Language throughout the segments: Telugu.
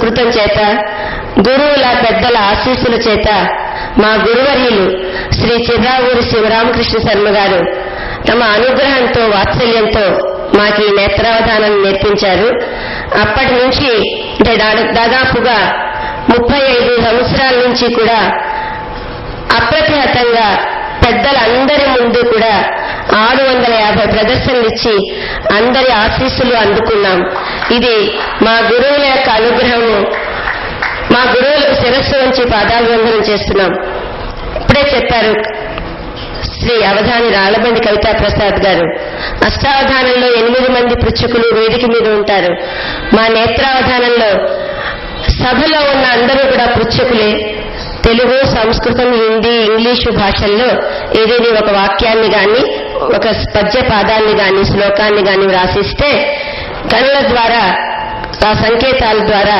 సుకృతం చేత, గురువుల పెద్దల ఆశీస్సుల చేత మా గురువర్యులు శ్రీ చిర్రావూరి శివరామకృష్ణ శర్మ గారు తమ అనుగ్రహంతో, వాత్సల్యంతో మాకు ఈ నేత్రావధానాన్ని నేర్పించారు. అప్పటి నుంచి అంటే దాదాపుగా 35 సంవత్సరాల నుంచి కూడా అప్రతిహతంగా పెద్దలందరి ముందు కూడా 650 ప్రదర్శనలు ఇచ్చి అందరి ఆశీస్సులు అందుకున్నాం. ఇది మా గురువుల యొక్క అనుగ్రహము. మా గురువులకు శిరస్సు నుంచి పాదాభివందనం చేస్తున్నాం. ఇప్పుడే చెప్పారు శ్రీ అవధాని రాళ్లబండి కవితా ప్రసాద్ గారు, అష్టావధానంలో 8 మంది పృచ్ఛకులు వేదిక మీద ఉంటారు. మా నేత్రావధానంలో సభలో ఉన్న అందరూ కూడా పృచ్ఛకులే. తెలుగు, సంస్కృతం, హిందీ, ఇంగ్లీషు భాషల్లో ఏదేని ఒక వాక్యాన్ని గాని, ఒక పద్య పాదాన్ని గాని, శ్లోకాన్ని గాని వ్రాసిస్తే కనుల ద్వారా, ఆ సంకేతాల ద్వారా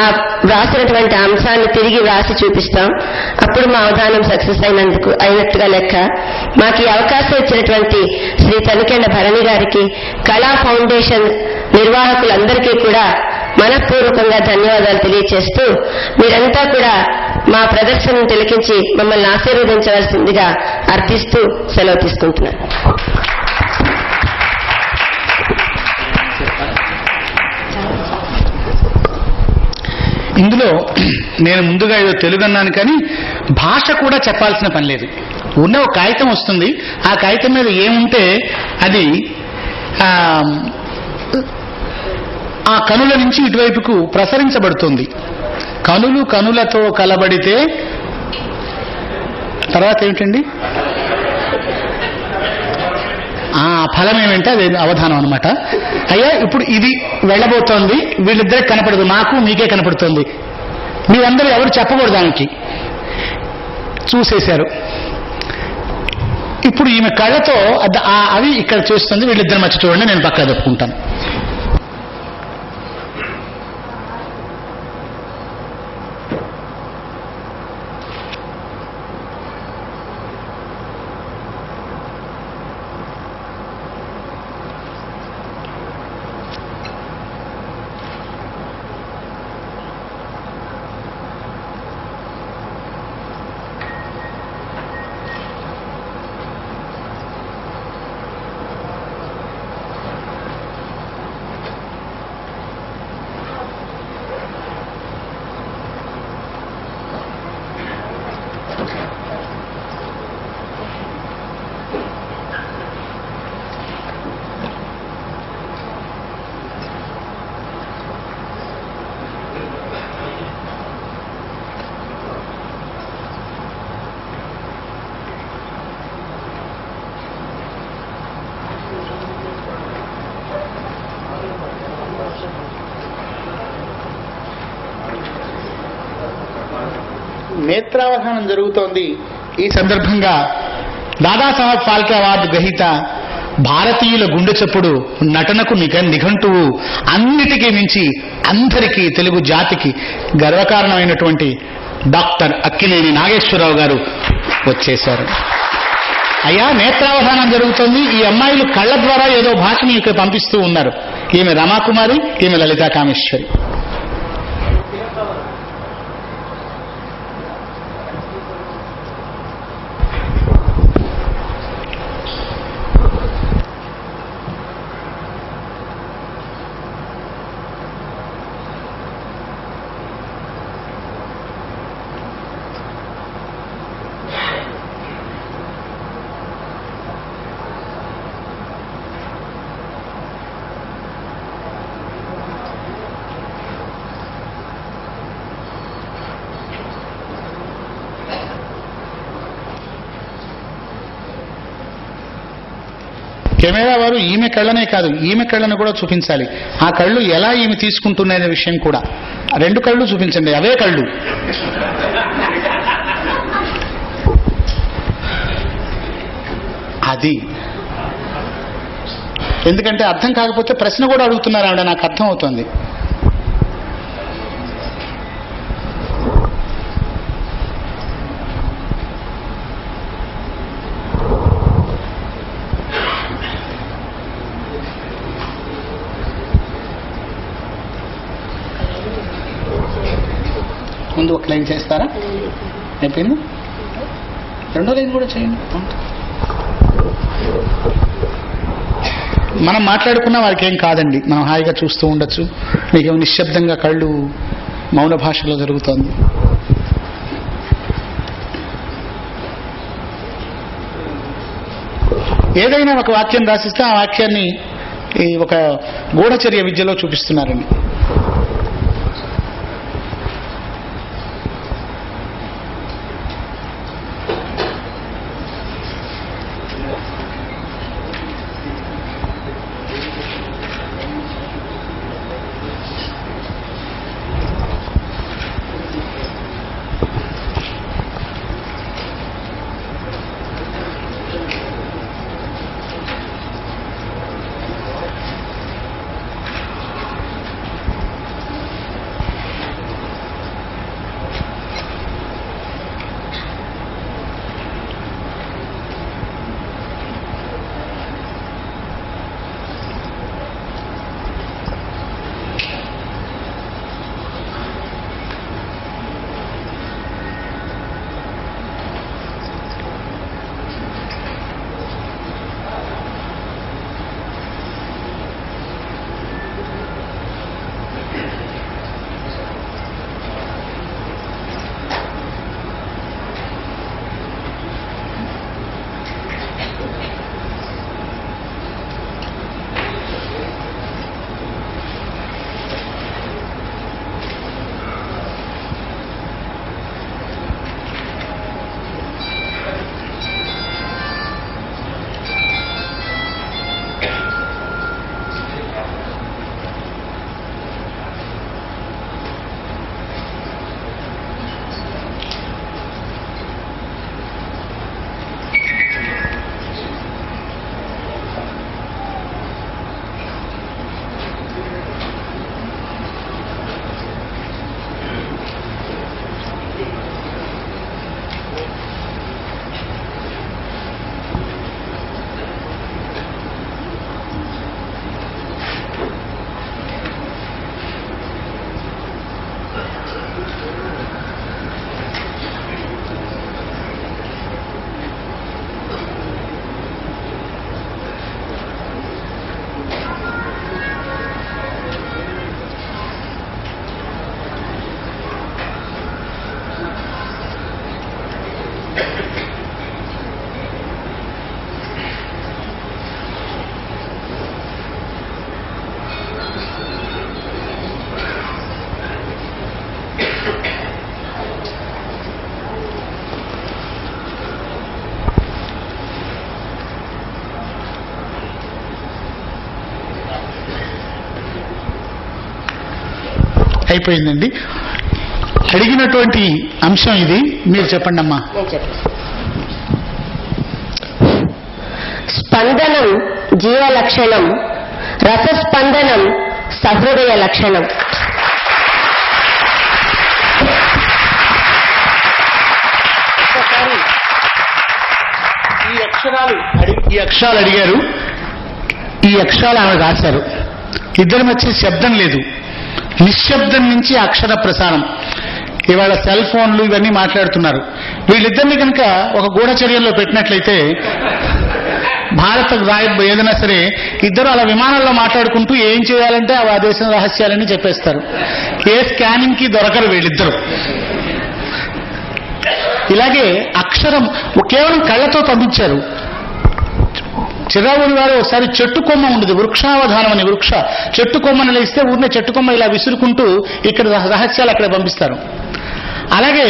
ఆ వ్రాసినటువంటి అంశాన్ని తిరిగి వ్రాసి చూపిస్తాం. అప్పుడు మా అవధానం సక్సెస్ అయినట్టుగా లెక్క. మాకు ఈ అవకాశం ఇచ్చినటువంటి శ్రీ తనికెళ్ల భరణి గారికి, కళా ఫౌండేషన్ నిర్వాహకులందరికీ కూడా మనఃపూర్వకంగా ధన్యవాదాలు తెలియచేస్తూ, మీరంతా కూడా మా ప్రదర్శనను తిలకించి మమ్మల్ని ఆశీర్వదించవలసిందిగా అర్థిస్తూ సెలవు తీసుకుంటున్నాను. ఇందులో నేను ముందుగా ఏదో తెలుగు అన్నాను, కానీ భాష కూడా చెప్పాల్సిన పని లేదు. ఉన్న ఒక కాగితం వస్తుంది, ఆ కాగితం మీద ఏముంటే అది ఆ కనుల నుంచి ఇటువైపుకు ప్రసరించబడుతుంది. కనులు కనులతో కలబడితే తర్వాత ఏమిటండి ఆ ఫలం ఏమంటే అదే అవధానం అనమాట. అయ్యా ఇప్పుడు ఇది వెళ్ళబోతోంది, వీళ్ళిద్దరికి కనపడదు, నాకు మీకే కనపడుతోంది. మీరందరూ ఎవరు చెప్పకూడదు, దానికి చూసేశారు. ఇప్పుడు ఈమె కళ్ళతో అవి ఇక్కడ చూస్తుంది, వీళ్ళిద్దరి మధ్య చూడండి, నేను పక్కన చెప్పుకుంటాను. నేత్రావధానం జరుగుతోంది. ఈ సందర్భంగా దాదాసాహెబ్ ఫాల్కే అవార్డు గ్రహీత, భారతీయుల గుండె చప్పుడు, నటనకు నిఘంటువు, అన్నిటికీ మించి అందరికీ తెలుగు జాతికి గర్వకారణమైనటువంటి డాక్టర్ అక్కినేని నాగేశ్వరరావు గారు వచ్చేశారు. అయ్యా నేత్రావధానం జరుగుతోంది. ఈ అమ్మాయిలు కళ్ళ ద్వారా ఏదో భాషని ఇక్కడ పంపిస్తూ ఉన్నారు. ఈమె రమాకుమారి, ఈమె లలితా కామేశ్వరి. కెమెరా వారు ఈమె కళ్ళనే కాదు, ఈమె కళ్ళను కూడా చూపించాలి. ఆ కళ్ళు ఎలా ఈమె తీసుకుంటున్న విషయం కూడా, 2 కళ్ళు చూపించండి, అవే కళ్ళు. అది ఎందుకంటే అర్థం కాకపోతే ప్రశ్న కూడా అడుగుతున్నారు ఆవిడ, నాకు అర్థం అవుతుంది. ముందు ఒక లైన్ చేస్తారా? అయిపోయింది. రెండో లైన్ కూడా చేయండి. మనం మాట్లాడుకున్న వారికి ఏం కాదండి, మనం హాయిగా చూస్తూ ఉండొచ్చు. మీకేమో నిశ్శబ్దంగా కళ్ళు మౌన భాషలో జరుగుతోంది. ఏదైనా ఒక వాక్యం రాసిస్తే ఆ వాక్యాన్ని ఒక గూఢచర్య విద్యలో చూపిస్తున్నారండి. అయిపోయిందండి. అడిగినటువంటి అంశం ఇది. మీరు చెప్పండి అమ్మా. స్పందనం జీవ లక్షణం, రసస్పందనం సహృదయ లక్షణం. ఈ అక్షరాలు అడిగారు, ఈ అక్షరాలు ఆమె రాశారు. ఇద్దరి మధ్య శబ్దం లేదు, నిశ్శబ్దం నుంచి అక్షర ప్రసారం. ఇవాళ సెల్ ఫోన్లు ఇవన్నీ మాట్లాడుతున్నారు. వీళ్ళిద్దరిని కనుక ఒక గూఢచర్యలో పెట్టినట్లయితే భారత ఏదైనా సరే ఇద్దరు అలా విమానంలో మాట్లాడుకుంటూ ఏం చేయాలంటే ఆ దేశం రహస్యాలని చెప్పేస్తారు. ఏ స్కానింగ్ కి దొరకరు వీళ్ళిద్దరు. ఇలాగే అక్షరం కేవలం కళ్ళతో పంపించారు. చిరావుడి వారు ఒకసారి చెట్టు కొమ్మ ఉండదు, వృక్షావధానం అని చెట్టు కొమ్మని లేస్తే ఊరినే చెట్టు కొమ్మ ఇలా విసురుకుంటూ ఇక్కడ రహస్యాలు అక్కడ పంపిస్తారు. అలాగే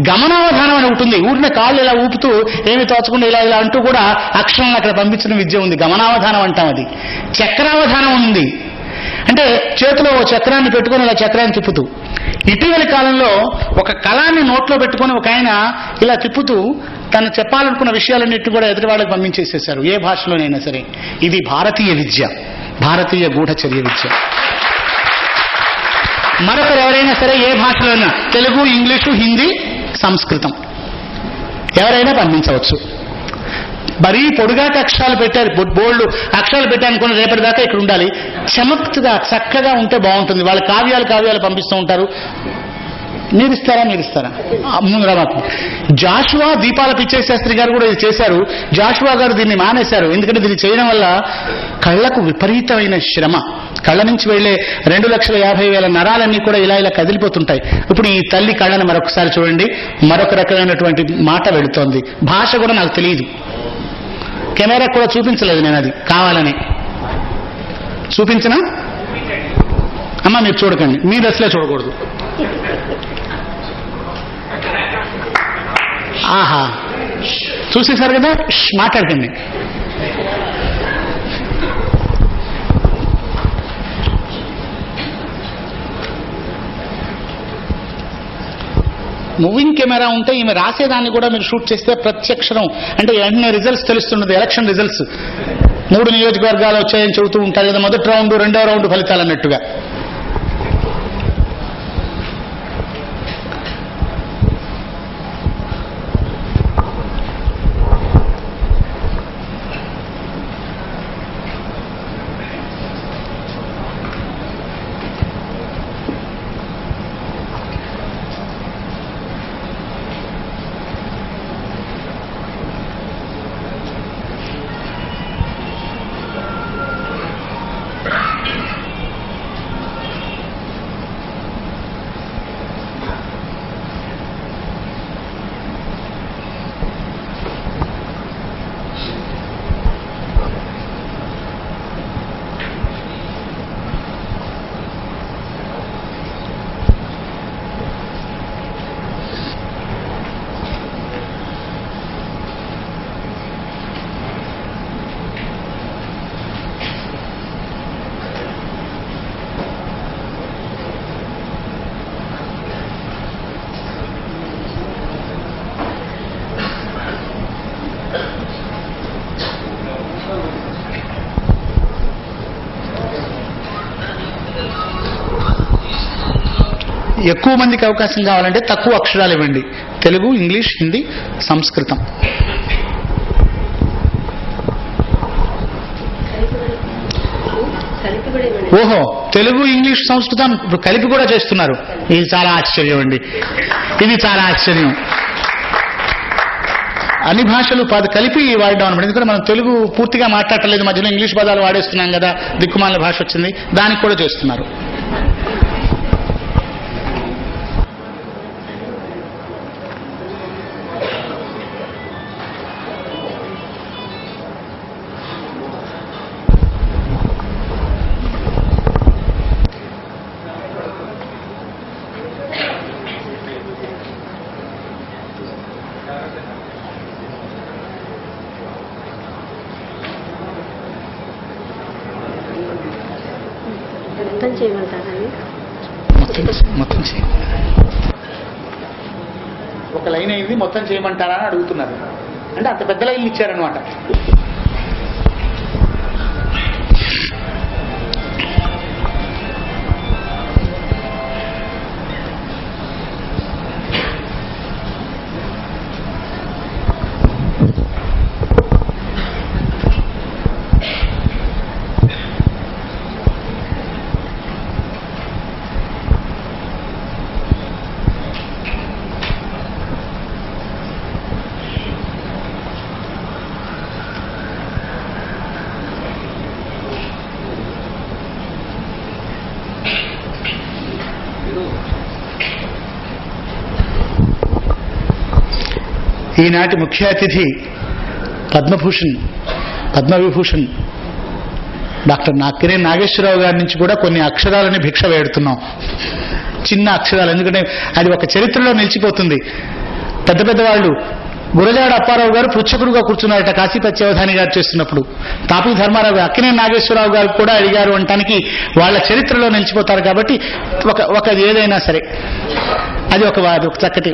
గమనావధానం అని ఉంటుంది, ఊరినే కాళ్ళు ఇలా ఊపుతూ ఏమి తోచకుండా ఇలా ఇలా అంటూ కూడా అక్షరాలను అక్కడ పంపించిన విద్య ఉంది, గమనావధానం అంటాం. అది చక్రావధానం ఉంది, అంటే చేతిలో చక్రాన్ని పెట్టుకుని ఇలా చక్రాన్ని తిప్పుతూ. ఇటీవలి కాలంలో ఒక కళాన్ని నోట్లో పెట్టుకుని ఒక ఆయన ఇలా తిప్పుతూ తను చెప్పాలనుకున్న విషయాలన్నింటినీ కూడా ఎదుటి వాళ్ళకి పంపించేసేశారు, ఏ భాషలోనైనా సరే. ఇది భారతీయ విద్య, భారతీయ గూఢచర్య విద్య. మరొకరు ఎవరైనా సరే ఏ భాషలోనైనా, తెలుగు, ఇంగ్లీషు, హిందీ, సంస్కృతం ఎవరైనా పంపించవచ్చు. మరీ పొడుగాటి అక్షరాలు పెట్టారు, బోల్డ్ అక్షరాలు పెట్టారనుకుని రేపటిదాకా ఇక్కడ ఉండాలి. చమక్తుగా చక్కగా ఉంటే బాగుంటుంది. వాళ్ళ కావ్యాలు పంపిస్తూ ఉంటారు. మీరు ఇస్తారా? ముందు మాకు జాషువా దీపాల పిచ్చయ్య శాస్త్రి గారు కూడా ఇది చేశారు. జాషువా గారు దీన్ని మానేశారు. ఎందుకంటే దీన్ని చేయడం వల్ల కళ్ళకు విపరీతమైన శ్రమ. కళ్ళ నుంచి వెళ్లే 2,50,000 నరాలన్నీ కూడా ఇలా ఇలా కదిలిపోతుంటాయి. ఇప్పుడు ఈ తల్లి కళ్ళని మరొకసారి చూడండి. మరొక రకమైనటువంటి మాట వెళుతోంది. భాష కూడా నాకు తెలియదు. కెమెరా కూడా చూపించలేదు నేను, అది కావాలని చూపించినా. అమ్మ మీరు చూడకండి, మీరు అసలే చూడకూడదు. ఆహా, చూసేశారు కదా, మాట్లాడకండి. మూవింగ్ కెమెరా ఉంటే ఈమె రాసేదాన్ని కూడా మీరు షూట్ చేస్తే ప్రత్యక్షరం అంటే వెంటనే రిజల్ట్స్ తెలుస్తున్నది. ఎలక్షన్ రిజల్ట్స్ 3 నియోజకవర్గాలు వచ్చాయని చెబుతూ ఉంటారు కదా, మొదటి రౌండ్, రెండో రౌండ్ ఫలితాలు అన్నట్టుగా. ఎక్కువ మందికి అవకాశం కావాలంటే తక్కువ అక్షరాలు ఇవ్వండి. తెలుగు, ఇంగ్లీష్, హిందీ, సంస్కృతం. ఓహో, తెలుగు, ఇంగ్లీష్, సంస్కృతం కలిపి కూడా చేస్తున్నారు. ఇది చాలా ఆశ్చర్యం అండి, ఇది చాలా ఆశ్చర్యం. అన్ని భాషలు కలిపి వాడడం అనమాట. ఎందుకంటే మనం తెలుగు పూర్తిగా మాట్లాడలేదు, మధ్యలో ఇంగ్లీష్ పదాలు వాడేస్తున్నాం కదా, దిక్కుమాల భాష వచ్చింది, దానికి కూడా చేస్తున్నారు. మొత్తం ఒక లైన్ అయింది, మొత్తం చేయమంటారా అని అడుగుతున్నారు. అంటే అంత పెద్ద లైన్లు ఇచ్చారనమాట. ఈనాటి ముఖ్య అతిథి పద్మవిభూషణ్ డాక్టర్ నాక్కినేని నాగేశ్వరరావు గారి నుంచి కూడా కొన్ని అక్షరాలని భిక్ష వేడుతున్నాం. చిన్న అక్షరాలు, ఎందుకంటే అది ఒక చరిత్రలో నిలిచిపోతుంది. పెద్ద పెద్ద వాళ్ళు గురజాడ అప్పారావు గారు పృచ్ఛకుడుగా కూర్చున్నారట కాశీపత్యవధాని గారు చేస్తున్నప్పుడు. తాపీ ధర్మారావు గారు, అక్కినేని నాగేశ్వరరావు గారు కూడా అడిగారు అనటానికి వాళ్ళ చరిత్రలో నిలిచిపోతారు. కాబట్టి ఒక ఏదైనా సరే అది ఒక చక్కటి